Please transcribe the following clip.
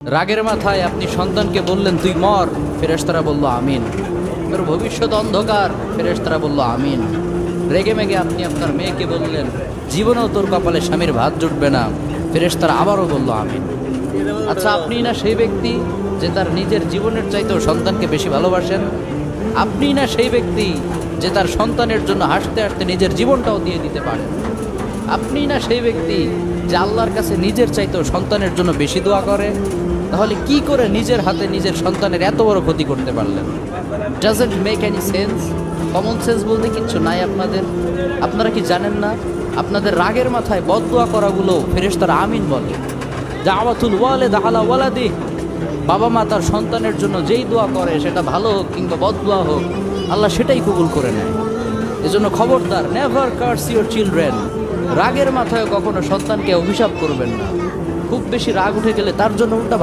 রাগের মাথায় আপনি সন্তানকে বললেন তুই মর, ফেরেশতারা বলল আমিন। তোর ভবিষ্যৎ অন্ধকার, ফেরেশতারা বলল আমিন। রেগে মেগে আপনি আপনার মেয়েকে বললেন জীবনেও তোর কপালে স্বামীর ভাত জুটবে না, ফেরেশতারা আবারও বলল আমিন। আচ্ছা, আপনি না সেই ব্যক্তি যে তার নিজের জীবনের চাইতেও সন্তানকে বেশি ভালোবাসেন? আপনি না সেই ব্যক্তি যে তার সন্তানের জন্য হাসতে হাসতে নিজের জীবনটাও দিয়ে দিতে পারেন? আপনি না সেই ব্যক্তি যে আল্লাহর কাছে নিজের চাইতেও সন্তানের জন্য বেশি দোয়া করে? তাহলে কি করে নিজের হাতে নিজের সন্তানের এত বড় ক্ষতি করতে পারলেন? Doesn't make any sense. Common sense বলতে কিচ্ছু নাই আপনাদের? আপনারা কি জানেন না আপনাদের রাগের মাথায় বদদোয়া করাগুলো ফেরেশতারা আমিন বলে? দাওয়াতুল ওয়ালিদ আলা ওয়ালাদি, বাবা মা তার সন্তানের জন্য যেই দোয়া করে সেটা ভালো হোক কিংবা বদদোয়া হোক, আল্লাহ সেটাই কবুল করে নেয়। এজন্য খবরদার, নেভার কার্স ইউর চিলড্রেন। রাগের মাথায় কখনো সন্তানকে অভিশাপ করবেন না। খুব বেশি রাগ উঠে গেলে তার জন্য উল্টা